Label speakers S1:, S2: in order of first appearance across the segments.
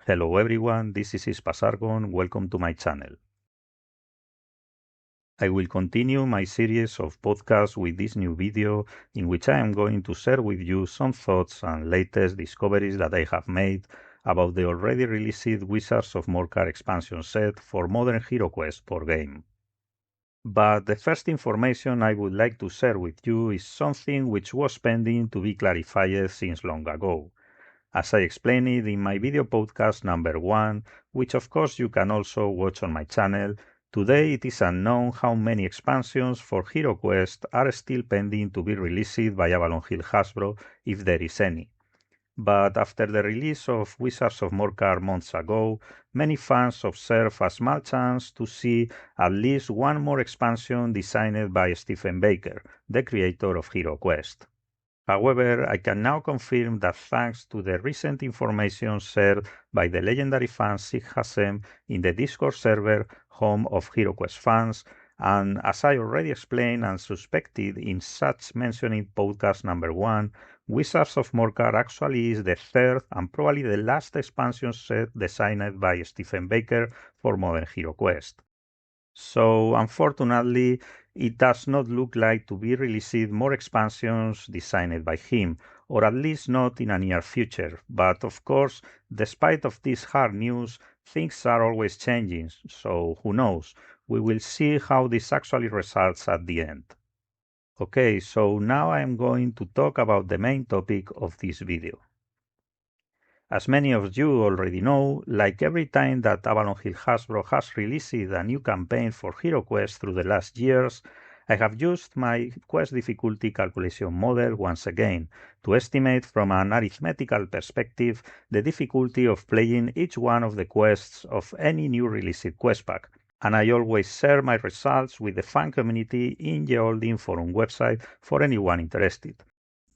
S1: Hello everyone, this is Hispa. Welcome to my channel. I will continue my series of podcasts with this new video in which I am going to share with you some thoughts and latest discoveries that I have made about the already released Wizards of Morcar expansion set for modern HeroQuest board game. But the first information I would like to share with you is something which was pending to be clarified since long ago. As I explained it in my video podcast number 1, which of course you can also watch on my channel, today it is unknown how many expansions for HeroQuest are still pending to be released by Avalon Hill Hasbro, if there is any. But after the release of Wizards of Morcar months ago, many fans observed a small chance to see at least one more expansion designed by Stephen Baker, the creator of HeroQuest. However, I can now confirm that thanks to the recent information shared by the legendary fan Sig Hassem in the Discord server home of HeroQuest fans, and as I already explained and suspected in such mentioning podcast number 1, Wizards of Morcar actually is the third and probably the last expansion set designed by Stephen Baker for modern HeroQuest. So unfortunately, it does not look like to be released more expansions designed by him, or at least not in a near future. But of course, despite of this hard news, things are always changing, so who knows? We will see how this actually results at the end. Okay, so now I am going to talk about the main topic of this video. As many of you already know, like every time that Avalon Hill Hasbro has released a new campaign for HeroQuest through the last years, I have used my quest difficulty calculation model once again to estimate from an arithmetical perspective the difficulty of playing each one of the quests of any new released quest pack, and I always share my results with the fan community in the Holding forum website for anyone interested.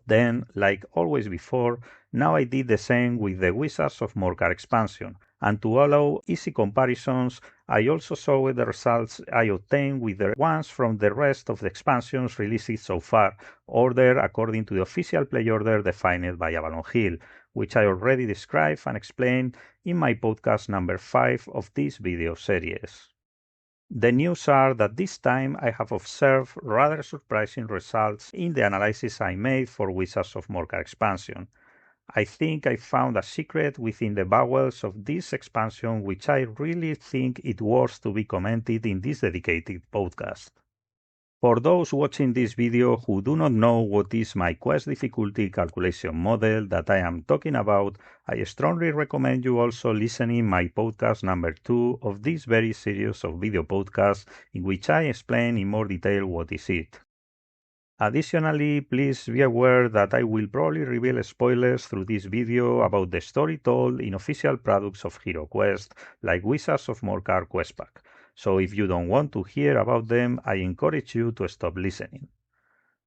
S1: Then, like always before, now I did the same with the Wizards of Morcar expansion, and to allow easy comparisons, I also saw the results I obtained with the ones from the rest of the expansions released so far, ordered according to the official play order defined by Avalon Hill, which I already described and explained in my podcast number 5 of this video series. The news are that this time I have observed rather surprising results in the analysis I made for Wizards of Morcar expansion. I think I found a secret within the bowels of this expansion which I really think it worth to be commented in this dedicated podcast. For those watching this video who do not know what is my quest difficulty calculation model that I am talking about, I strongly recommend you also listening my podcast number 2 of this very series of video podcasts in which I explain in more detail what is it. Additionally, please be aware that I will probably reveal spoilers through this video about the story told in official products of HeroQuest, like Wizards of Morcar Quest Pack. So if you don't want to hear about them, I encourage you to stop listening.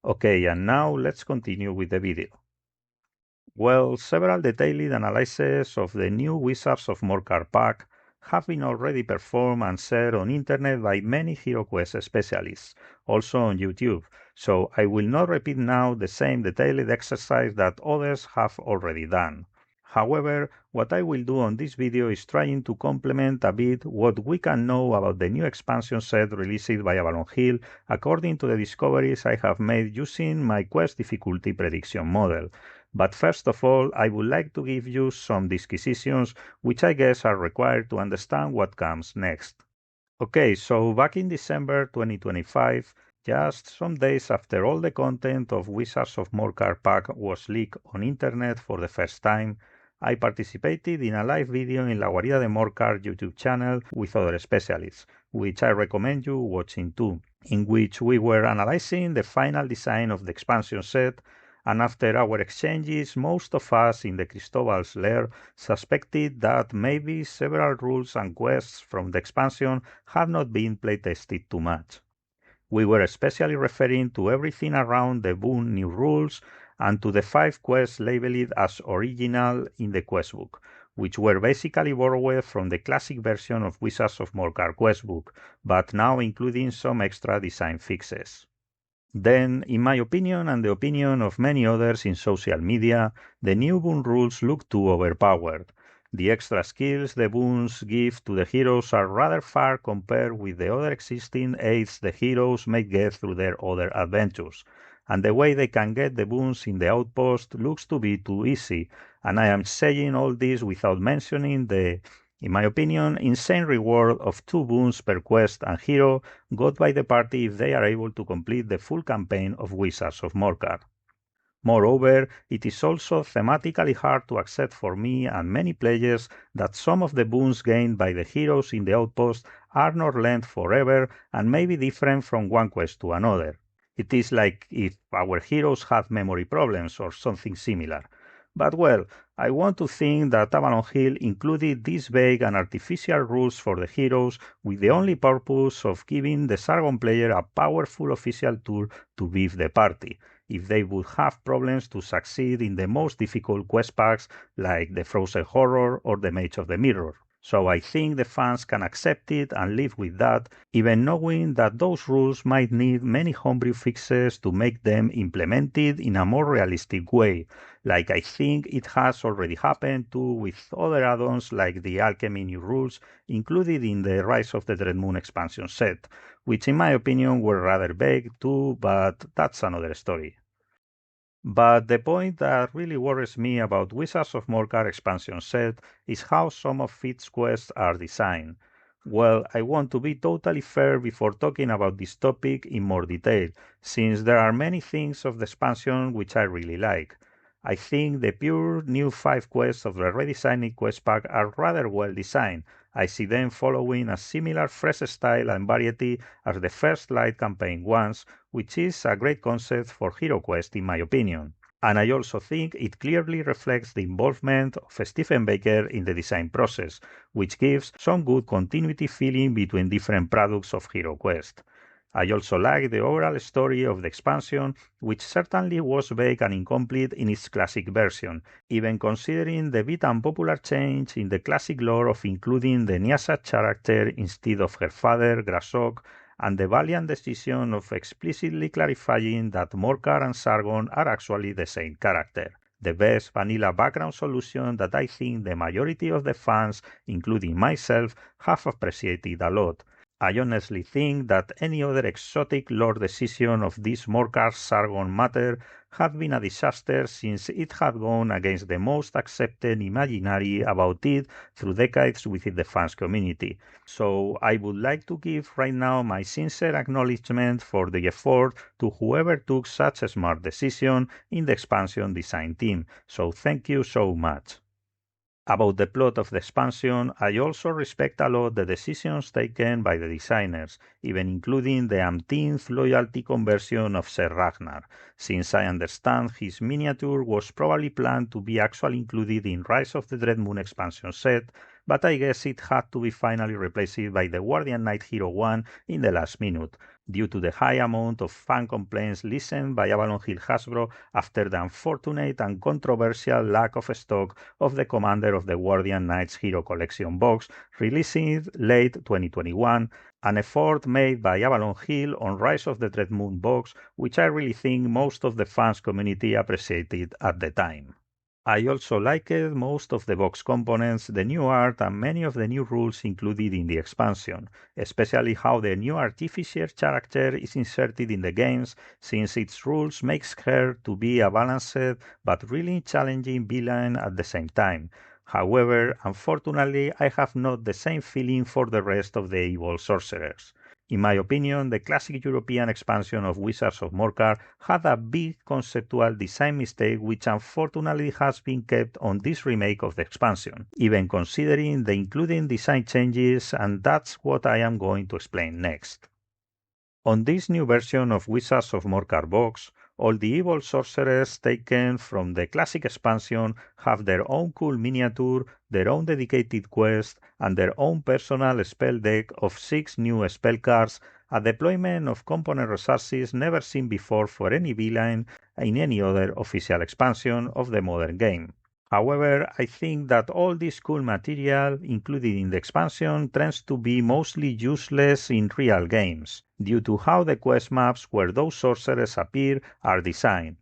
S1: Okay, and now let's continue with the video. Well, several detailed analyses of the new Wizards of Morcar pack have been already performed and shared on internet by many HeroQuest specialists, also on YouTube, so I will not repeat now the same detailed exercise that others have already done. However, what I will do on this video is trying to complement a bit what we can know about the new expansion set released by Avalon Hill according to the discoveries I have made using my quest difficulty prediction model. But first of all, I would like to give you some disquisitions which I guess are required to understand what comes next. Okay, so back in December 2025, just some days after all the content of Wizards of Morcar pack was leaked on internet for the first time, I participated in a live video in La Guarida de Morcar YouTube channel with other specialists, which I recommend you watching too, in which we were analyzing the final design of the expansion set, and after our exchanges, most of us in the Cristobal's lair suspected that maybe several rules and quests from the expansion have not been playtested too much. We were especially referring to everything around the Boon new rules and to the 5 quests labeled as original in the questbook, which were basically borrowed from the classic version of Wizards of Morcar questbook, but now including some extra design fixes. Then, in my opinion and the opinion of many others in social media, the new Boon rules look too overpowered. The extra skills the boons give to the heroes are rather far compared with the other existing aids the heroes may get through their other adventures, and the way they can get the boons in the outpost looks to be too easy, and I am saying all this without mentioning the, in my opinion, insane reward of 2 boons per quest and hero got by the party if they are able to complete the full campaign of Wizards of Morcar. Moreover, it is also thematically hard to accept for me and many players that some of the boons gained by the heroes in the outpost are not lent forever and may be different from one quest to another. It is like if our heroes had memory problems or something similar. But well, I want to think that Avalon Hill included these vague and artificial rules for the heroes with the only purpose of giving the Sargon player a powerful official tool to beef the party, if they would have problems to succeed in the most difficult quest packs like the Frozen Horror or the Mage of the Mirror. So I think the fans can accept it and live with that, even knowing that those rules might need many homebrew fixes to make them implemented in a more realistic way, like I think it has already happened too with other add-ons like the Alchemy new rules included in the Rise of the Dread Moon expansion set, which in my opinion were rather vague too, but that's another story. But the point that really worries me about Wizards of Morcar expansion set is how some of its quests are designed. Well, I want to be totally fair before talking about this topic in more detail, since there are many things of the expansion which I really like. I think the pure new 5 quests of the redesigned quest pack are rather well designed. I see them following a similar fresh style and variety as the first Light campaign ones, which is a great concept for HeroQuest in my opinion. And I also think it clearly reflects the involvement of Stephen Baker in the design process, which gives some good continuity feeling between different products of HeroQuest. I also like the overall story of the expansion, which certainly was vague and incomplete in its classic version, even considering the bit unpopular change in the classic lore of including the Nyasha character instead of her father, Grasok, and the valiant decision of explicitly clarifying that Morcar and Sargon are actually the same character. The best vanilla background solution that I think the majority of the fans, including myself, have appreciated a lot. I honestly think that any other exotic lore decision of this Morcar Sargon matter had been a disaster since it had gone against the most accepted imaginary about it through decades within the fans community. So I would like to give right now my sincere acknowledgement for the effort to whoever took such a smart decision in the expansion design team. So thank you so much. About the plot of the expansion, I also respect a lot the decisions taken by the designers, even including the umpteenth loyalty conversion of Ser Ragnar, since I understand his miniature was probably planned to be actually included in Rise of the Dread Moon expansion set, but I guess it had to be finally replaced by the Guardian Knight Hero 1 in the last minute, due to the high amount of fan complaints listened by Avalon Hill Hasbro after the unfortunate and controversial lack of stock of the Commander of the Guardian Knights Hero Collection box released late 2021, an effort made by Avalon Hill on Rise of the Dread Moon box, which I really think most of the fans community appreciated at the time. I also liked most of the box components, the new art and many of the new rules included in the expansion, especially how the new Artificer character is inserted in the games, since its rules makes her to be a balanced but really challenging villain at the same time. However, unfortunately, I have not the same feeling for the rest of the evil sorcerers. In my opinion, the classic European expansion of Wizards of Morcar had a big conceptual design mistake which unfortunately has been kept on this remake of the expansion, even considering the including design changes, and that's what I am going to explain next. On this new version of Wizards of Morcar box, all the evil sorcerers taken from the classic expansion have their own cool miniature, their own dedicated quest, and their own personal spell deck of 6 new spell cards, a deployment of component resources never seen before for any villain in any other official expansion of the modern game. However, I think that all this cool material included in the expansion tends to be mostly useless in real games, due to how the quest maps where those sorcerers appear are designed.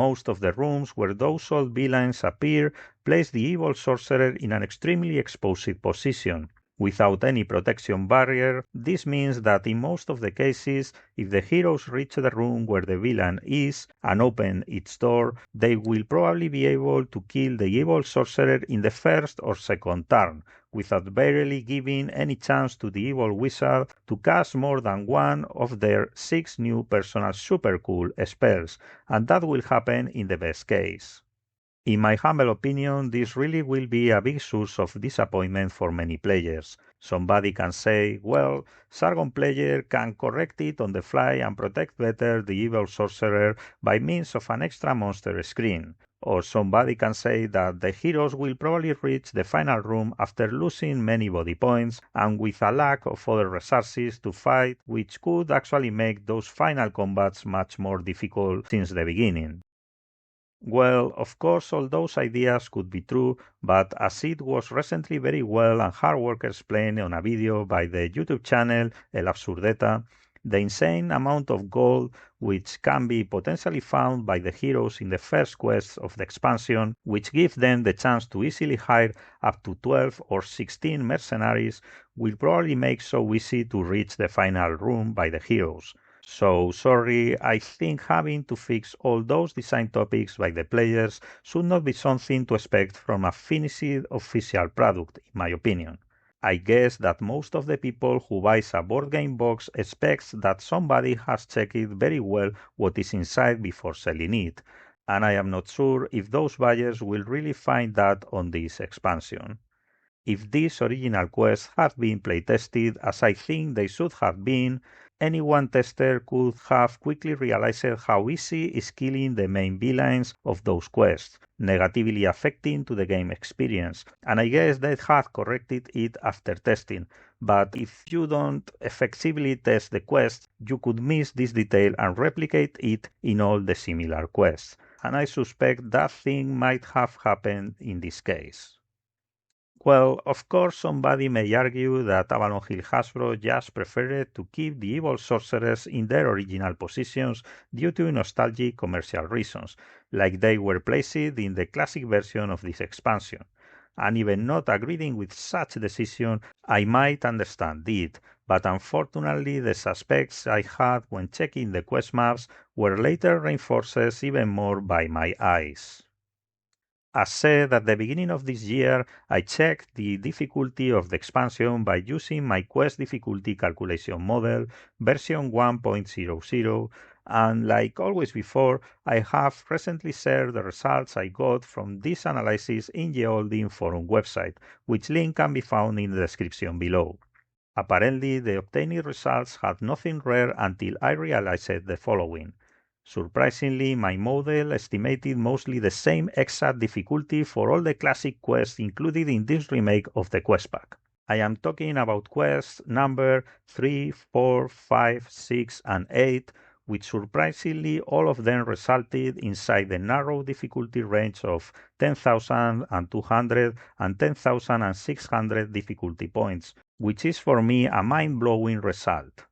S1: most of the rooms where those old villains appear place the evil sorcerer in an extremely exposed position. Without any protection barrier, this means that in most of the cases, if the heroes reach the room where the villain is and open its door, they will probably be able to kill the evil sorcerer in the first or second turn, without barely giving any chance to the evil wizard to cast more than one of their 6 new personal super cool spells, and that will happen in the best case. In my humble opinion, this really will be a big source of disappointment for many players. Somebody can say, well, Sargon player can correct it on the fly and protect better the evil sorcerer by means of an extra monster screen. Or somebody can say that the heroes will probably reach the final room after losing many body points and with a lack of other resources to fight, which could actually make those final combats much more difficult since the beginning. Well, of course, all those ideas could be true, but as it was recently very well and hard work explained on a video by the YouTube channel El Absurdeta, the insane amount of gold which can be potentially found by the heroes in the first quests of the expansion, which give them the chance to easily hire up to 12 or 16 mercenaries, will probably make so easy to reach the final room by the heroes. So sorry, I think having to fix all those design topics by the players should not be something to expect from a finished official product, in my opinion. I guess that most of the people who buys a board game box expects that somebody has checked very well what is inside before selling it, and I am not sure if those buyers will really find that on this expansion. If these original quests had been playtested as I think they should have been, any one tester could have quickly realized how easy is killing the main villains of those quests, negatively affecting to the game experience, and I guess they had corrected it after testing. But if you don't effectively test the quest, you could miss this detail and replicate it in all the similar quests, and I suspect that thing might have happened in this case. Well, of course, somebody may argue that Avalon Hill Hasbro just preferred to keep the evil sorcerers in their original positions due to nostalgic commercial reasons, like they were placed in the classic version of this expansion. And even not agreeing with such decision, I might understand it, but unfortunately the suspects I had when checking the quest maps were later reinforced even more by my eyes. As said at the beginning of this year, I checked the difficulty of the expansion by using my Quest difficulty calculation model, version 1.00, and like always before, I have recently shared the results I got from this analysis in the Yeoldin forum website, which link can be found in the description below. Apparently, the obtained results had nothing rare until I realized the following. Surprisingly, my model estimated mostly the same exact difficulty for all the classic quests included in this remake of the quest pack. I am talking about quests number 3, 4, 5, 6, and 8, which surprisingly all of them resulted inside the narrow difficulty range of 10,200 and 10,600 difficulty points, which is for me a mind-blowing result.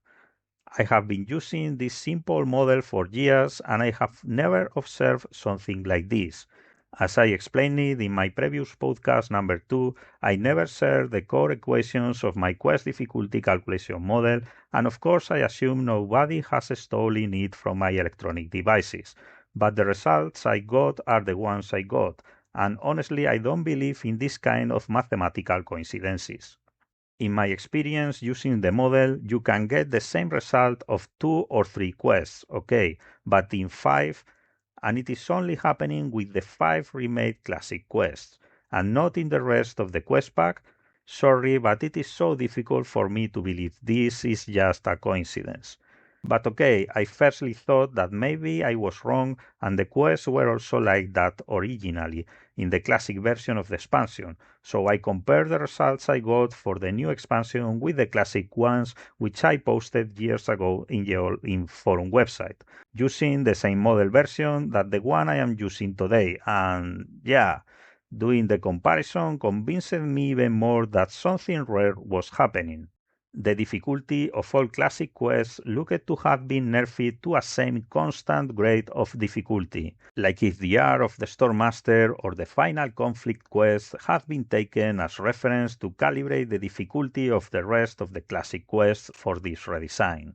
S1: I have been using this simple model for years and I have never observed something like this. As I explained it in my previous podcast number 2, I never shared the core equations of my quest difficulty calculation model, and of course I assume nobody has stolen it from my electronic devices. But the results I got are the ones I got, and honestly I don't believe in this kind of mathematical coincidences. In my experience using the model, you can get the same result of 2 or 3 quests, okay, but in 5, and it is only happening with the 5 remade classic quests, and not in the rest of the quest pack. Sorry, but it is so difficult for me to believe this is just a coincidence. But okay, I firstly thought that maybe I was wrong and the quests were also like that originally in the classic version of the expansion, so I compared the results I got for the new expansion with the classic ones which I posted years ago in the forum website, using the same model version that the one I am using today, and yeah, doing the comparison convinced me even more that something rare was happening. The difficulty of all classic quests looked to have been nerfed to a same constant grade of difficulty, like if the Art of the Stormmaster or the Final Conflict quest had been taken as reference to calibrate the difficulty of the rest of the classic quests for this redesign.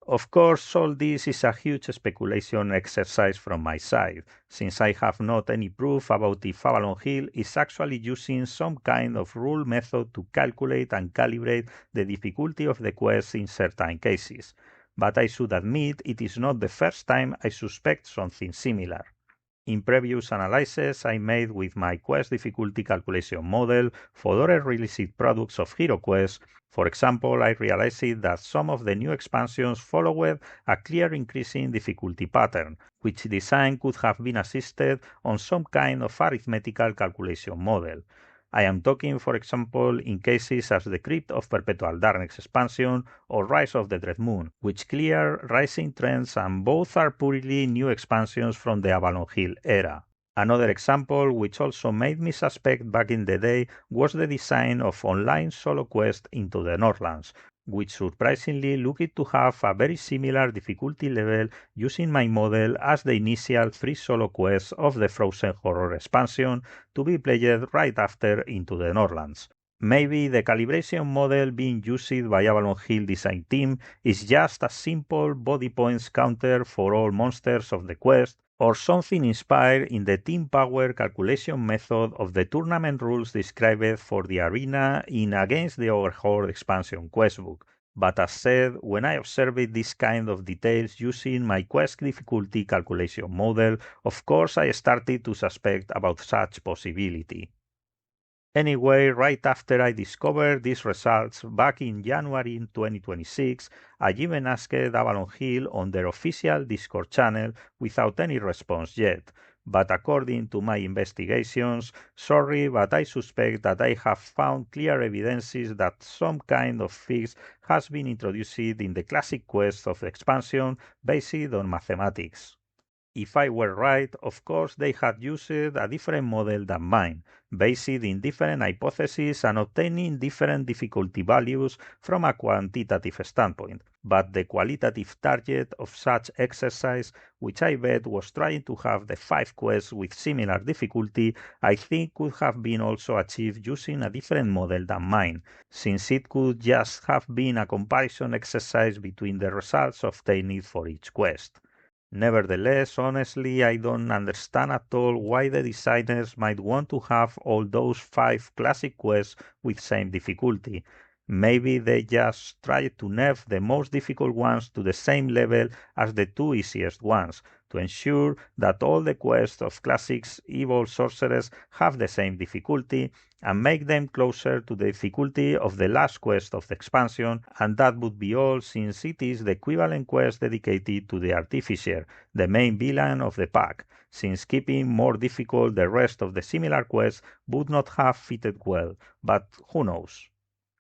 S1: Of course, all this is a huge speculation exercise from my side, since I have not any proof about if Avalon Hill is actually using some kind of rule method to calculate and calibrate the difficulty of the quest in certain cases. But I should admit it is not the first time I suspect something similar. In previous analyses I made with my quest difficulty calculation model for other released products of HeroQuest, for example, I realized that some of the new expansions followed a clear increasing difficulty pattern, which design could have been assisted on some kind of arithmetical calculation model. I am talking, for example, in cases as the Crypt of Perpetual Darkness expansion or Rise of the Dread Moon, which clear rising trends and both are purely new expansions from the Avalon Hill era. Another example, which also made me suspect back in the day, was the design of online solo quest Into the Northlands, which surprisingly looked to have a very similar difficulty level using my model as the initial 3 solo quests of the Frozen Horror expansion to be played right after Into the Northlands. Maybe the calibration model being used by Avalon Hill design team is just a simple body points counter for all monsters of the quest, or something inspired in the team power calculation method of the tournament rules described for the arena in Against the Overhorde expansion questbook. But as said, when I observed this kind of details using my quest difficulty calculation model, of course I started to suspect about such possibility. Anyway, right after I discovered these results back in January 2026, I even asked Avalon Hill on their official Discord channel without any response yet. But according to my investigations, sorry, but I suspect that I have found clear evidences that some kind of fix has been introduced in the classic quest of the expansion based on mathematics. If I were right, of course they had used a different model than mine, based in different hypotheses and obtaining different difficulty values from a quantitative standpoint. But the qualitative target of such exercise, which I bet was trying to have the 5 quests with similar difficulty, I think could have been also achieved using a different model than mine, since it could just have been a comparison exercise between the results obtained for each quest. Nevertheless, honestly, I don't understand at all why the designers might want to have all those 5 classic quests with same difficulty. Maybe they just tried to nerf the most difficult ones to the same level as the 2 easiest ones, to ensure that all the quests of classics evil sorcerers have the same difficulty, and make them closer to the difficulty of the last quest of the expansion, and that would be all, since it is the equivalent quest dedicated to the Artificer, the main villain of the pack, since keeping more difficult the rest of the similar quests would not have fitted well, but who knows.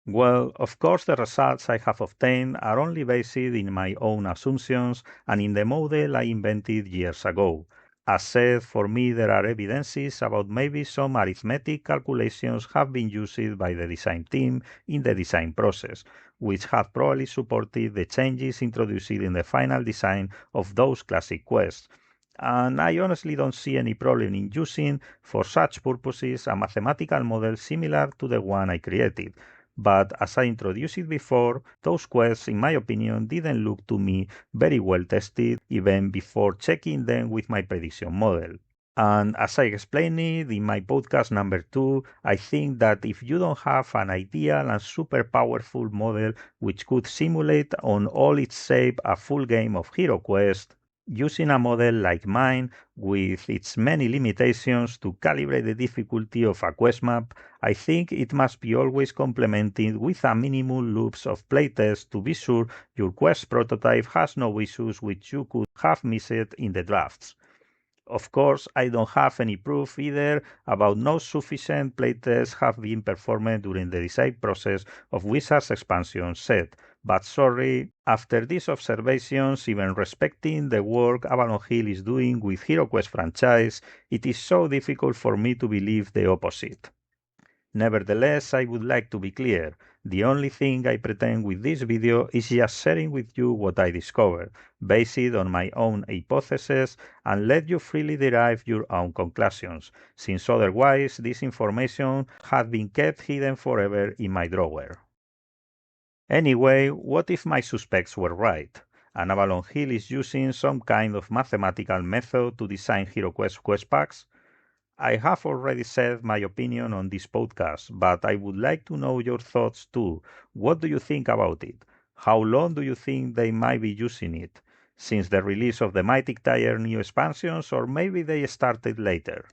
S1: Well, of course the results I have obtained are only based in my own assumptions and in the model I invented years ago. As said, for me there are evidences about maybe some arithmetic calculations have been used by the design team in the design process, which have probably supported the changes introduced in the final design of those classic quests. And I honestly don't see any problem in using, for such purposes, a mathematical model similar to the one I created. But as I introduced it before, those quests, in my opinion, didn't look to me very well tested even before checking them with my prediction model. And as I explained it in my podcast number 2, I think that if you don't have an ideal and super powerful model which could simulate on all its shape a full game of HeroQuest, using a model like mine, with its many limitations to calibrate the difficulty of a quest map, I think it must be always complemented with a minimum loops of playtest to be sure your quest prototype has no issues which you could have missed in the drafts. Of course, I don't have any proof either about no sufficient playtests have been performed during the design process of Wizards expansion set, but sorry, after these observations, even respecting the work Avalon Hill is doing with HeroQuest franchise, it is so difficult for me to believe the opposite. Nevertheless, I would like to be clear. The only thing I pretend with this video is just sharing with you what I discovered, based on my own hypotheses, and let you freely derive your own conclusions, since otherwise this information had been kept hidden forever in my drawer. Anyway, what if my suspects were right, and Avalon Hill is using some kind of mathematical method to design HeroQuest quest packs? I have already said my opinion on this podcast, but I would like to know your thoughts too. What do you think about it? How long do you think they might be using it? Since the release of the Mythic Tier new expansions, or maybe they started later?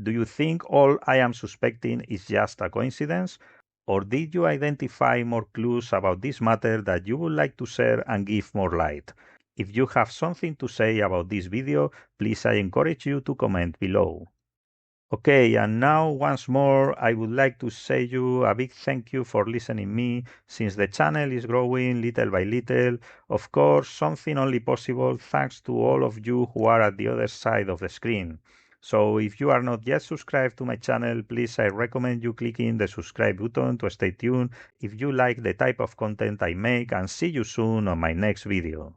S1: Do you think all I am suspecting is just a coincidence? Or did you identify more clues about this matter that you would like to share and give more light? If you have something to say about this video, please I encourage you to comment below. Okay, and now once more, I would like to say you a big thank you for listening me, since the channel is growing little by little. Of course, something only possible thanks to all of you who are at the other side of the screen. So if you are not yet subscribed to my channel, please I recommend you clicking the subscribe button to stay tuned if you like the type of content I make, and see you soon on my next video.